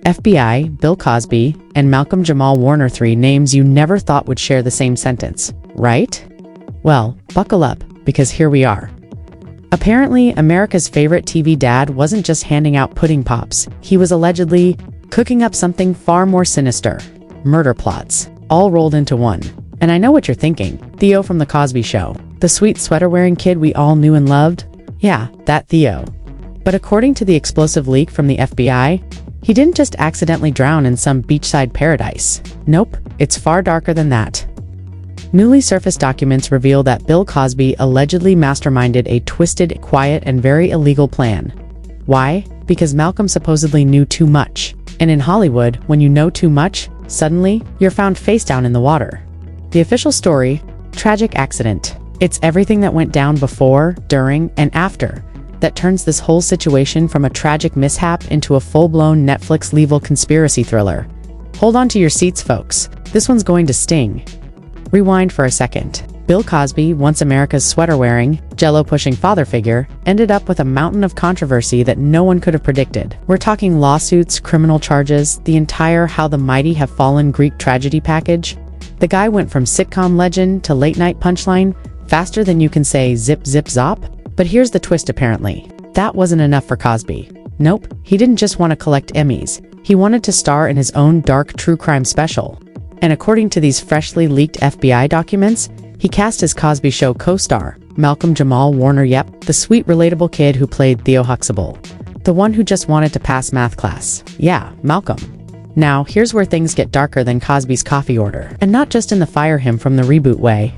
FBI, Bill Cosby, and Malcolm Jamal Warner, three names you never thought would share the same sentence, right? Well, buckle up, because here we are. Apparently, America's favorite TV dad wasn't just handing out pudding pops. He was allegedly cooking up something far more sinister. Murder plots, all rolled into one. And I know what you're thinking. Theo from The Cosby Show. The sweet sweater-wearing kid we all knew and loved? Yeah, that Theo. But according to the explosive leak from the FBI, he didn't just accidentally drown in some beachside paradise. Nope, it's far darker than that. Newly surfaced documents reveal that Bill Cosby allegedly masterminded a twisted, quiet, and very illegal plan. Why? Because Malcolm supposedly knew too much. And in Hollywood, when you know too much, suddenly, you're found face down in the water. The official story: tragic accident. It's everything that went down before, during, and after that turns this whole situation from a tragic mishap into a full-blown Netflix-level conspiracy thriller. Hold on to your seats, folks. This one's going to sting. Rewind for a second. Bill Cosby, once America's sweater-wearing, jello-pushing father figure, ended up with a mountain of controversy that no one could have predicted. We're talking lawsuits, criminal charges, the entire How the Mighty Have Fallen Greek tragedy package. The guy went from sitcom legend to late-night punchline faster than you can say zip zip zop. But here's the twist apparently. That wasn't enough for Cosby. Nope, he didn't just want to collect Emmys. He wanted to star in his own dark true crime special. And according to these freshly leaked FBI documents, he cast his Cosby Show co-star, Malcolm Jamal Warner. Yep, the sweet relatable kid who played Theo Huxtable. The one who just wanted to pass math class. Yeah, Malcolm. Now, here's where things get darker than Cosby's coffee order. And not just in the fire him from the reboot way.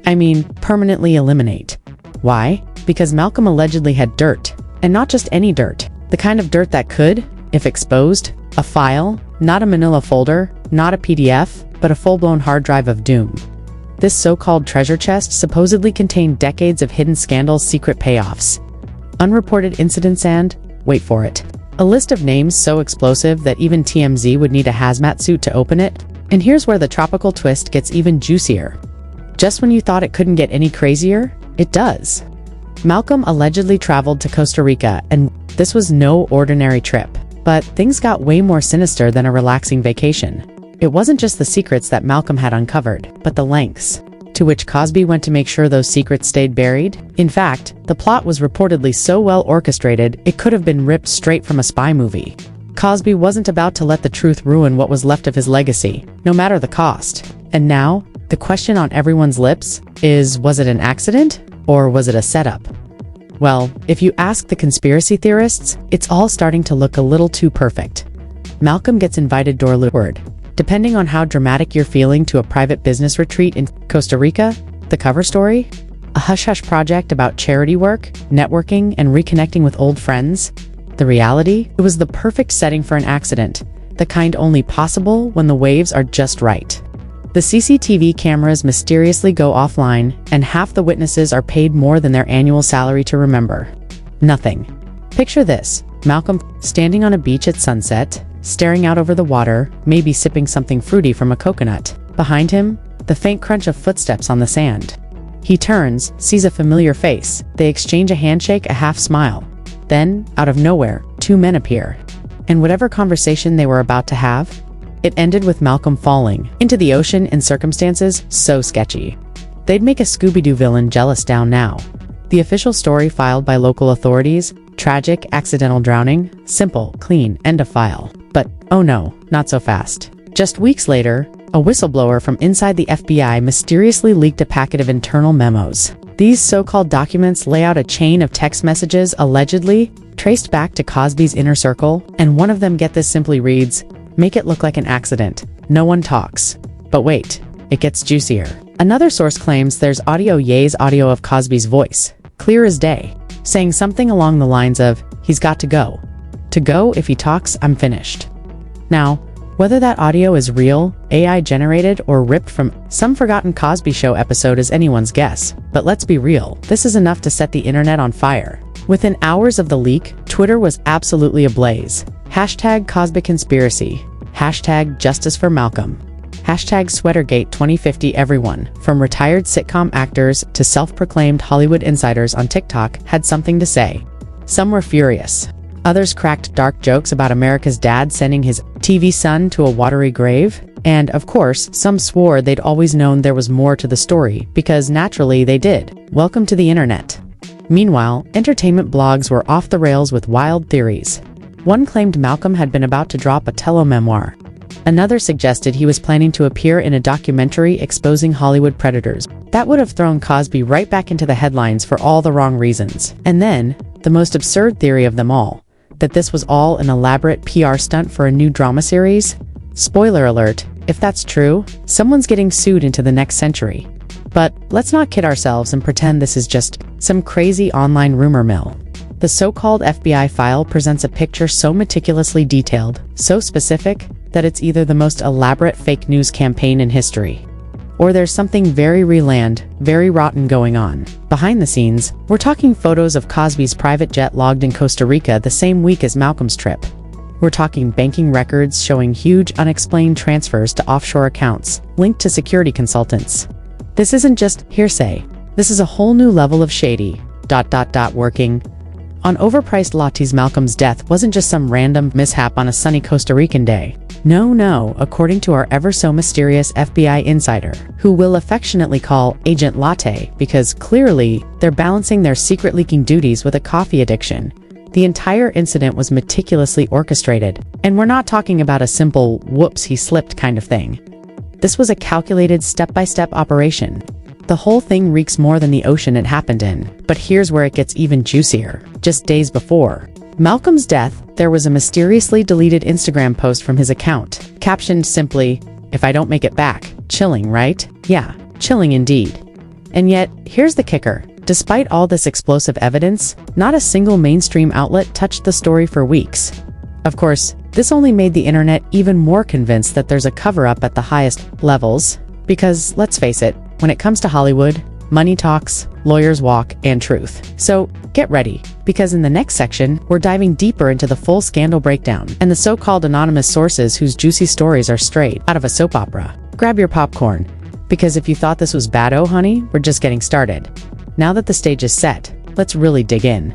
I mean, permanently eliminate. Why? Because Malcolm allegedly had dirt. And not just any dirt. The kind of dirt that could, if exposed, a file, not a manila folder, not a PDF, but a full-blown hard drive of doom. This so-called treasure chest supposedly contained decades of hidden scandals, secret payoffs, unreported incidents, and, wait for it, a list of names so explosive that even TMZ would need a hazmat suit to open it. And here's where the tropical twist gets even juicier. Just when you thought it couldn't get any crazier, it does. Malcolm allegedly traveled to Costa Rica, and this was no ordinary trip. But things got way more sinister than a relaxing vacation. It wasn't just the secrets that Malcolm had uncovered, but the lengths to which Cosby went to make sure those secrets stayed buried. In fact, the plot was reportedly so well orchestrated, it could have been ripped straight from a spy movie. Cosby wasn't about to let the truth ruin what was left of his legacy, no matter the cost. And now, the question on everyone's lips is, was it an accident? Or was it a setup? Well, if you ask the conspiracy theorists, it's all starting to look a little too perfect. Malcolm gets invited door-lured, depending on how dramatic you're feeling, to a private business retreat in Costa Rica. The cover story? A hush-hush project about charity work, networking, and reconnecting with old friends. The reality? It was the perfect setting for an accident, the kind only possible when the waves are just right. The CCTV cameras mysteriously go offline, and half the witnesses are paid more than their annual salary to remember nothing. Picture this: Malcolm standing on a beach at sunset, staring out over the water, maybe sipping something fruity from a coconut. Behind him, the faint crunch of footsteps on the sand. He turns, sees a familiar face. They exchange a handshake, a half smile. Then, out of nowhere, two men appear. And whatever conversation they were about to have, it ended with Malcolm falling into the ocean in circumstances so sketchy. They'd make a Scooby-Doo villain jealous down now. The official story filed by local authorities: tragic, accidental drowning, simple, clean, end of file. But, oh no, not so fast. Just weeks later, a whistleblower from inside the FBI mysteriously leaked a packet of internal memos. These so-called documents lay out a chain of text messages allegedly traced back to Cosby's inner circle, and one of them, get this, simply reads, "Make it look like an accident. No one talks." But wait, it gets juicier. Another source claims there's audio of Cosby's voice, clear as day, saying something along the lines of, "He's got to go. To go, if he talks, I'm finished." Now, whether that audio is real, AI generated, or ripped from some forgotten Cosby Show episode is anyone's guess. But let's be real, this is enough to set the internet on fire. Within hours of the leak, Twitter was absolutely ablaze. Hashtag Cosby conspiracy. Hashtag justice for Malcolm. Hashtag Sweatergate 2050. Everyone, from retired sitcom actors to self-proclaimed Hollywood insiders on TikTok, had something to say. Some were furious. Others cracked dark jokes about America's dad sending his TV son to a watery grave. And, of course, some swore they'd always known there was more to the story, because naturally they did. Welcome to the internet. Meanwhile, entertainment blogs were off the rails with wild theories. One claimed Malcolm had been about to drop a telememoir. Another suggested he was planning to appear in a documentary exposing Hollywood predators. That would have thrown Cosby right back into the headlines for all the wrong reasons. And then, the most absurd theory of them all, that this was all an elaborate PR stunt for a new drama series? Spoiler alert, if that's true, someone's getting sued into the next century. But let's not kid ourselves and pretend this is just some crazy online rumor mill. The so-called FBI file presents a picture so meticulously detailed, so specific, that it's either the most elaborate fake news campaign in history, or there's something very real-land, very rotten going on. Behind the scenes, we're talking photos of Cosby's private jet logged in Costa Rica the same week as Malcolm's trip. We're talking banking records showing huge unexplained transfers to offshore accounts, linked to security consultants. This isn't just hearsay. This is a whole new level of shady, working. On overpriced lattes. Malcolm's death wasn't just some random mishap on a sunny Costa Rican day. No, according to our ever-so-mysterious FBI insider, who we'll affectionately call Agent Latte, because clearly they're balancing their secret leaking duties with a coffee addiction. The entire incident was meticulously orchestrated, and we're not talking about a simple whoops he slipped kind of thing. This was a calculated step-by-step operation. The whole thing reeks more than the ocean it happened in, but here's where it gets even juicier. Just days before Malcolm's death, there was a mysteriously deleted Instagram post from his account, captioned simply, "If I don't make it back." Chilling, right? Yeah, chilling indeed. And yet, here's the kicker. Despite all this explosive evidence, not a single mainstream outlet touched the story for weeks. Of course, this only made the internet even more convinced that there's a cover-up at the highest levels, because, let's face it, when it comes to Hollywood, money talks, lawyers walk, and truth. So, get ready, because in the next section, we're diving deeper into the full scandal breakdown and the so-called anonymous sources whose juicy stories are straight out of a soap opera. Grab your popcorn, because if you thought this was bad, oh honey, we're just getting started. Now that the stage is set, let's really dig in.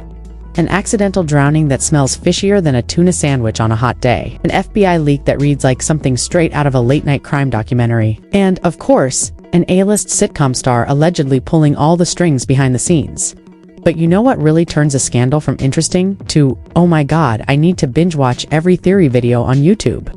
An accidental drowning that smells fishier than a tuna sandwich on a hot day. An FBI leak that reads like something straight out of a late-night crime documentary. And, of course, an A-list sitcom star allegedly pulling all the strings behind the scenes. But you know what really turns a scandal from interesting to, oh my god, I need to binge-watch every theory video on YouTube?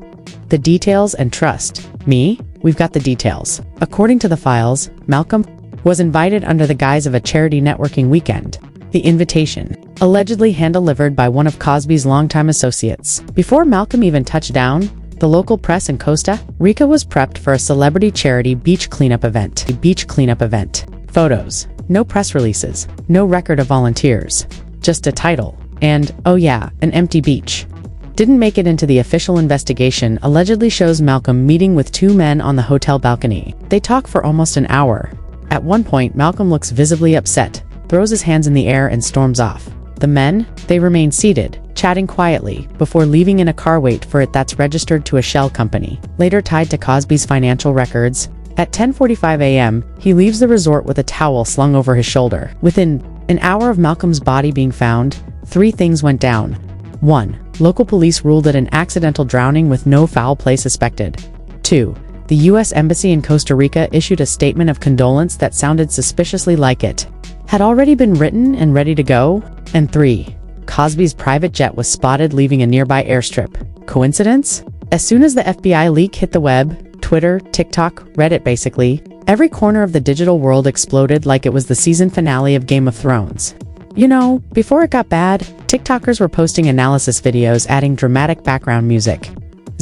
The details, and trust me, we've got the details. According to the files, Malcolm was invited under the guise of a charity networking weekend. The invitation, allegedly hand-delivered by one of Cosby's longtime associates. Before Malcolm even touched down, the local press in Costa Rica was prepped for a celebrity charity beach cleanup event. Photos, no press releases, no record of volunteers, just a title, and, oh yeah, an empty beach. Didn't make it into the official investigation allegedly shows Malcolm meeting with two men on the hotel balcony. They talk for almost an hour. At one point, Malcolm looks visibly upset, throws his hands in the air and storms off. The men, they remain seated, chatting quietly, before leaving in a car wait for it that's registered to a shell company, later tied to Cosby's financial records. At 10:45 a.m., he leaves the resort with a towel slung over his shoulder. Within an hour of Malcolm's body being found, 3 things went down. 1. Local police ruled it an accidental drowning with no foul play suspected. 2. The U.S. Embassy in Costa Rica issued a statement of condolence that sounded suspiciously like it had already been written and ready to go. And 3. Cosby's private jet was spotted leaving a nearby airstrip. Coincidence? As soon as the FBI leak hit the web, Twitter, TikTok, Reddit basically, every corner of the digital world exploded like it was the season finale of Game of Thrones. You know, before it got bad, TikTokers were posting analysis videos adding dramatic background music,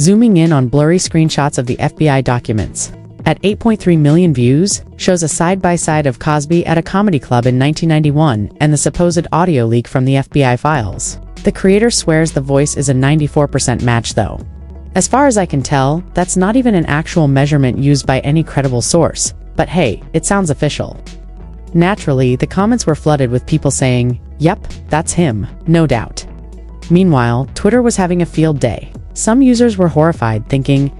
zooming in on blurry screenshots of the FBI documents. At 8.3 million views, shows a side-by-side of Cosby at a comedy club in 1991 and the supposed audio leak from the FBI files. The creator swears the voice is a 94% match though. As far as I can tell, that's not even an actual measurement used by any credible source, but hey, it sounds official. Naturally, the comments were flooded with people saying, "Yep, that's him, no doubt." Meanwhile, Twitter was having a field day. Some users were horrified, thinking,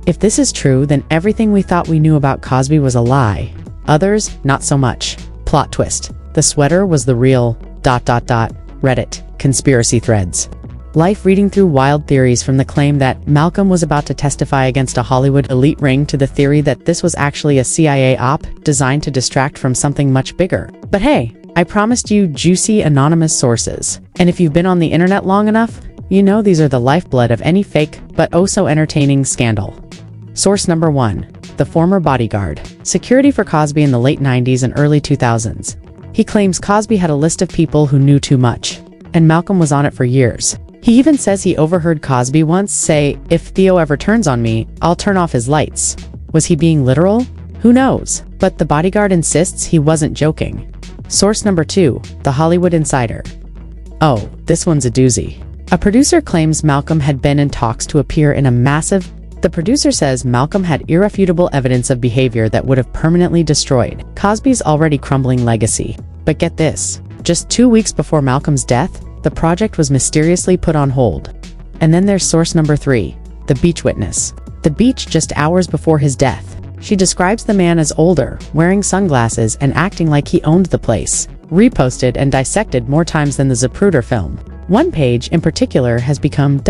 if this is true, then everything we thought we knew about Cosby was a lie. Others, not so much. Plot twist. The sweater was the real... Reddit. Conspiracy threads. Life reading through wild theories, from the claim that Malcolm was about to testify against a Hollywood elite ring to the theory that this was actually a CIA op designed to distract from something much bigger. But hey, I promised you juicy anonymous sources. And if you've been on the internet long enough, you know these are the lifeblood of any fake but oh so entertaining scandal. Source number 1. The former bodyguard. Security for Cosby in the late 90s and early 2000s. He claims Cosby had a list of people who knew too much, and Malcolm was on it for years. He even says he overheard Cosby once say, "If Theo ever turns on me, I'll turn off his lights." Was he being literal? Who knows? But the bodyguard insists he wasn't joking. Source number 2. The Hollywood Insider. Oh, this one's a doozy. A producer claims Malcolm had been in talks to appear in a massive... The producer says Malcolm had irrefutable evidence of behavior that would have permanently destroyed Cosby's already crumbling legacy. But get this, just 2 weeks before Malcolm's death, the project was mysteriously put on hold. And then there's source number 3, the beach witness. The beach just hours before his death. She describes the man as older, wearing sunglasses and acting like he owned the place. Reposted and dissected more times than the Zapruder film. One page in particular has become ...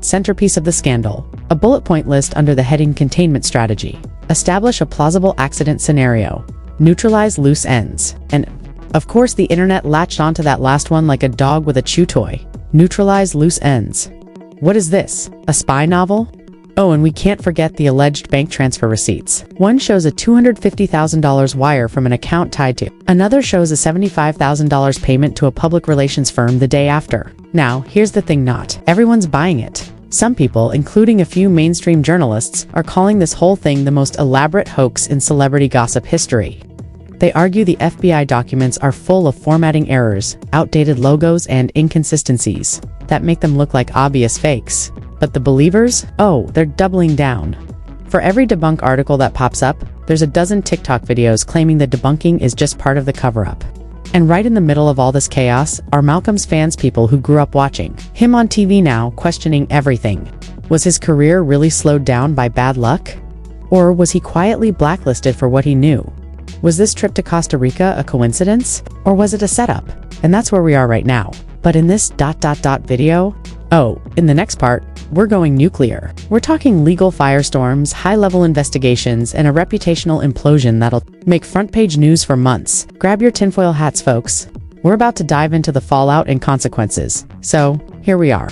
centerpiece of the scandal. A bullet point list under the heading Containment Strategy. Establish a plausible accident scenario. Neutralize loose ends. And of course the internet latched onto that last one like a dog with a chew toy. Neutralize loose ends. What is this? A spy novel? Oh, and we can't forget the alleged bank transfer receipts. One shows a $250,000 wire from an account tied to. Another shows a $75,000 payment to a public relations firm the day after. Now, here's the thing, not everyone's buying it. Some people, including a few mainstream journalists, are calling this whole thing the most elaborate hoax in celebrity gossip history. They argue the FBI documents are full of formatting errors, outdated logos, and inconsistencies that make them look like obvious fakes. But the believers? Oh, they're doubling down. For every debunk article that pops up, there's a dozen TikTok videos claiming the debunking is just part of the cover-up. And right in the middle of all this chaos are Malcolm's fans, people who grew up watching him on TV now questioning everything. Was his career really slowed down by bad luck? Or was he quietly blacklisted for what he knew? Was this trip to Costa Rica a coincidence? Or was it a setup? And that's where we are right now. But in this ... video, oh, in the next part, we're going nuclear. We're talking legal firestorms, high-level investigations, and a reputational implosion that'll make front-page news for months. Grab your tinfoil hats, folks. We're about to dive into the fallout and consequences. So, here we are.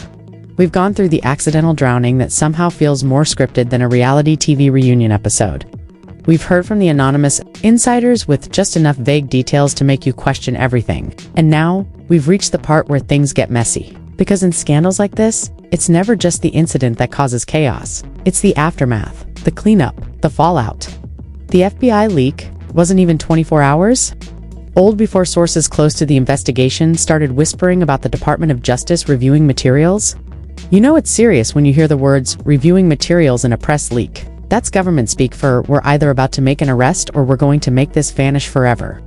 We've gone through the accidental drowning that somehow feels more scripted than a reality TV reunion episode. We've heard from the anonymous insiders with just enough vague details to make you question everything. And now, we've reached the part where things get messy. Because in scandals like this, it's never just the incident that causes chaos. It's the aftermath, the cleanup, the fallout. The FBI leak wasn't even 24 hours old before sources close to the investigation started whispering about the Department of Justice reviewing materials. You know it's serious when you hear the words reviewing materials in a press leak. That's government speak for we're either about to make an arrest or we're going to make this vanish forever.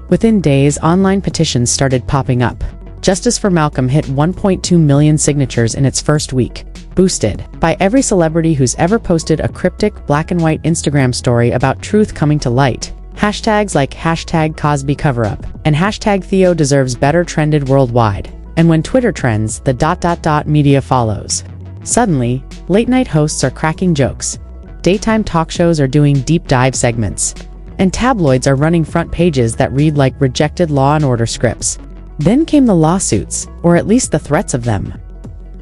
Within days, online petitions started popping up. Justice for Malcolm hit 1.2 million signatures in its first week, boosted by every celebrity who's ever posted a cryptic black and white Instagram story about truth coming to light. Hashtags like hashtag Cosby cover-up and hashtag Theo deserves better trended worldwide. And when Twitter trends, the ... media follows. Suddenly, late-night hosts are cracking jokes, daytime talk shows are doing deep dive segments, and tabloids are running front pages that read like rejected Law & Order scripts. Then came the lawsuits, or at least the threats of them.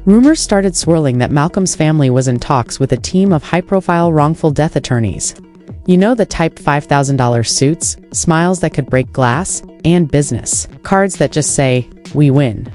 Rumors started swirling that Malcolm's family was in talks with a team of high-profile wrongful death attorneys. You know, the type $5,000 suits, smiles that could break glass, and business cards that just say, "We win."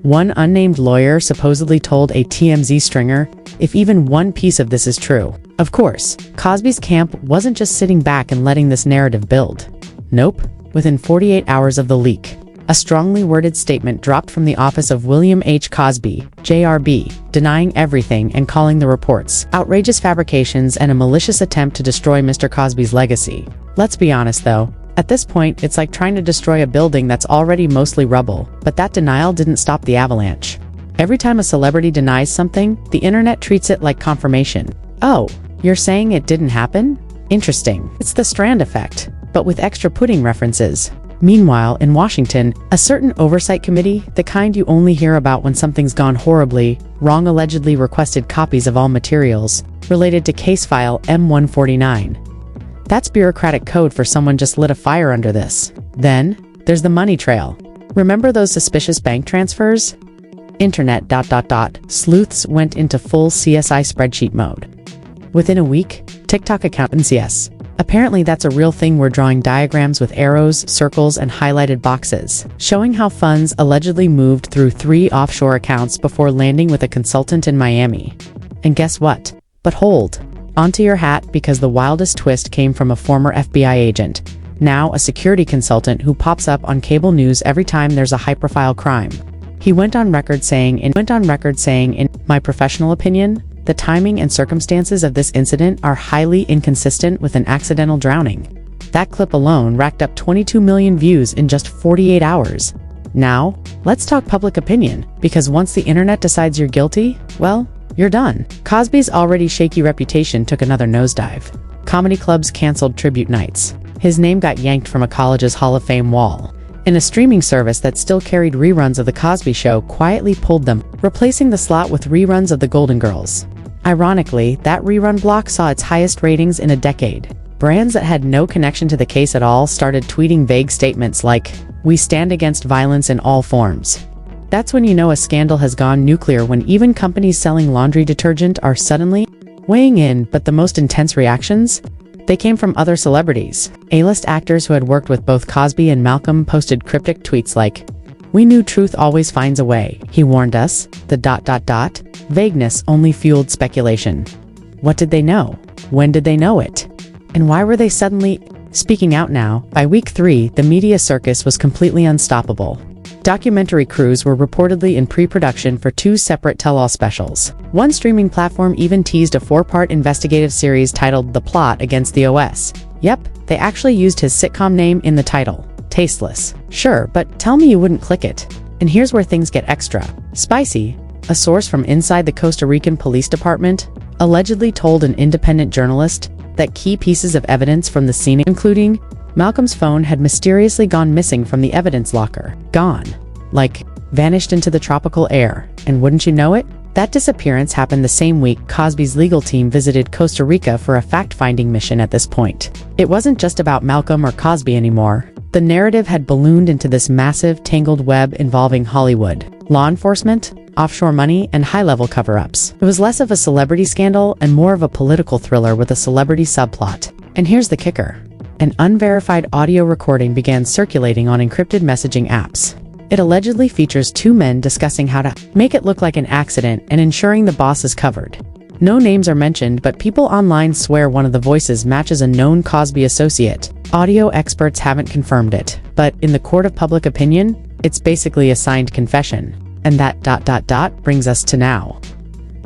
One unnamed lawyer supposedly told a TMZ stringer, if even one piece of this is true. Of course, Cosby's camp wasn't just sitting back and letting this narrative build. Nope. Within 48 hours of the leak, a strongly worded statement dropped from the office of William H. Cosby, JRB, denying everything and calling the reports outrageous fabrications and a malicious attempt to destroy Mr. Cosby's legacy. Let's be honest though, at this point it's like trying to destroy a building that's already mostly rubble, but that denial didn't stop the avalanche. Every time a celebrity denies something, the internet treats it like confirmation. Oh, you're saying it didn't happen? Interesting. It's the Strand effect, but with extra pudding references. Meanwhile, in Washington, a certain oversight committee, the kind you only hear about when something's gone horribly wrong, allegedly requested copies of all materials related to case file M149. That's bureaucratic code for someone just lit a fire under this. Then, there's the money trail. Remember those suspicious bank transfers? Internet ... sleuths went into full CSI spreadsheet mode. Within a week, TikTok account NCS. Apparently that's a real thing. We're drawing diagrams with arrows, circles, and highlighted boxes, showing how funds allegedly moved through 3 offshore accounts before landing with a consultant in Miami. And guess what? But hold onto your hat, because the wildest twist came from a former FBI agent, now a security consultant who pops up on cable news every time there's a high-profile crime. He went on record saying, in my professional opinion, the timing and circumstances of this incident are highly inconsistent with an accidental drowning. That clip alone racked up 22 million views in just 48 hours. Now, let's talk public opinion, because once the internet decides you're guilty, well, you're done. Cosby's already shaky reputation took another nosedive. Comedy clubs canceled tribute nights. His name got yanked from a college's Hall of Fame wall. And a streaming service that still carried reruns of The Cosby Show quietly pulled them, replacing the slot with reruns of The Golden Girls. Ironically, that rerun block saw its highest ratings in a decade. Brands that had no connection to the case at all started tweeting vague statements like, "We stand against violence in all forms." That's when you know a scandal has gone nuclear, when even companies selling laundry detergent are suddenly weighing in. But the most intense reactions? They came from other celebrities. A-list actors who had worked with both Cosby and Malcolm posted cryptic tweets like, "We knew truth always finds a way. He warned us." Vagueness only fueled speculation. What did they know? When did they know it? And why were they suddenly speaking out now? By week 3, the media circus was completely unstoppable. Documentary crews were reportedly in pre-production for 2 separate tell-all specials. One streaming platform even teased a 4-part investigative series titled The Plot Against the OS. Yep, they actually used his sitcom name in the title. Tasteless. Sure, but tell me you wouldn't click it. And here's where things get extra spicy. A source from inside the Costa Rican police department allegedly told an independent journalist that key pieces of evidence from the scene, including Malcolm's phone, had mysteriously gone missing from the evidence locker. Gone. Like, vanished into the tropical air. And wouldn't you know it? That disappearance happened the same week Cosby's legal team visited Costa Rica for a fact-finding mission. At this point, it wasn't just about Malcolm or Cosby anymore. The narrative had ballooned into this massive, tangled web involving Hollywood, law enforcement, offshore money, and high-level cover-ups. It was less of a celebrity scandal and more of a political thriller with a celebrity subplot. And here's the kicker. An unverified audio recording began circulating on encrypted messaging apps. It allegedly features 2 men discussing how to make it look like an accident and ensuring the boss is covered. No names are mentioned, but people online swear one of the voices matches a known Cosby associate. Audio experts haven't confirmed it, but in the court of public opinion, it's basically a signed confession. And that ... brings us to now.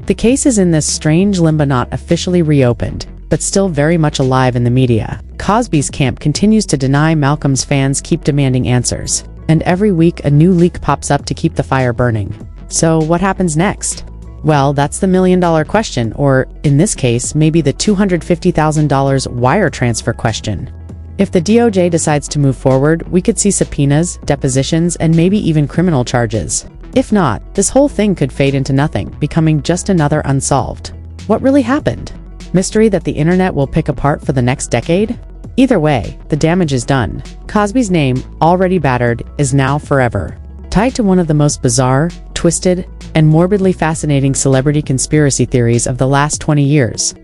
The case is in this strange limbo, not officially reopened, but still very much alive in the media. Cosby's camp continues to deny. Malcolm's fans keep demanding answers. And every week a new leak pops up to keep the fire burning. So what happens next? Well, that's the million-dollar question, or in this case, maybe the $250,000 wire transfer question. If the DOJ decides to move forward, we could see subpoenas, depositions, and maybe even criminal charges. If not, this whole thing could fade into nothing, becoming just another unsolved. What really happened? Mystery that the internet will pick apart for the next decade? Either way, the damage is done. Cosby's name, already battered, is now forever tied to one of the most bizarre, twisted, and morbidly fascinating celebrity conspiracy theories of the last 20 years.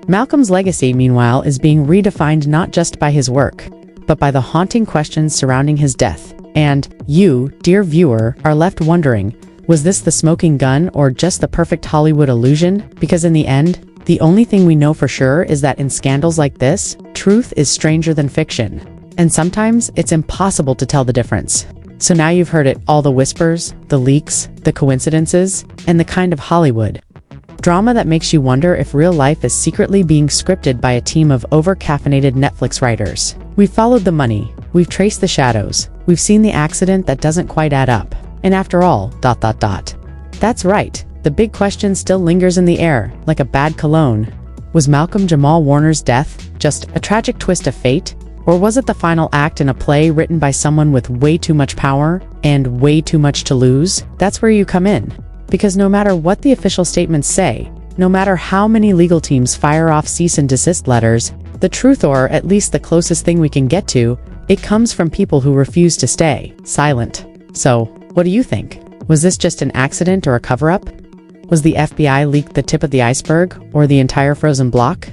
Malcolm's legacy, meanwhile, is being redefined not just by his work, but by the haunting questions surrounding his death. And you, dear viewer, are left wondering, was this the smoking gun or just the perfect Hollywood illusion? Because in the end, the only thing we know for sure is that in scandals like this, truth is stranger than fiction. And sometimes it's impossible to tell the difference. So now you've heard it, all the whispers, the leaks, the coincidences, and the kind of Hollywood drama that makes you wonder if real life is secretly being scripted by a team of over-caffeinated Netflix writers. We've followed the money, we've traced the shadows, we've seen the accident that doesn't quite add up. And after all, ... That's right, the big question still lingers in the air, like a bad cologne. Was Malcolm Jamal Warner's death just a tragic twist of fate? Or was it the final act in a play written by someone with way too much power and way too much to lose? That's where you come in. Because no matter what the official statements say, no matter how many legal teams fire off cease and desist letters, the truth, or at least the closest thing we can get to, it comes from people who refuse to stay silent. So, what do you think? Was this just an accident or a cover-up? Was the FBI leak the tip of the iceberg, or the entire frozen block?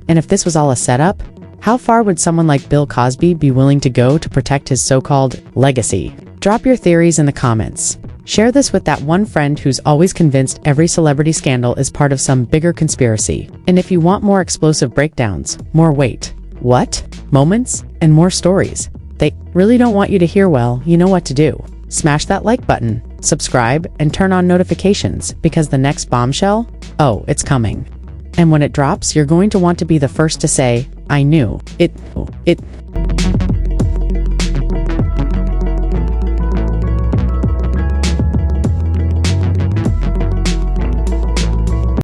And if this was all a setup, how far would someone like Bill Cosby be willing to go to protect his so-called legacy? Drop your theories in the comments. Share this with that one friend who's always convinced every celebrity scandal is part of some bigger conspiracy. And if you want more explosive breakdowns, more wait, what? Moments, and more stories they really don't want you to hear, well, you know what to do. Smash that like button, subscribe, and turn on notifications, because the next bombshell, oh, it's coming. And when it drops, you're going to want to be the first to say, I knew it.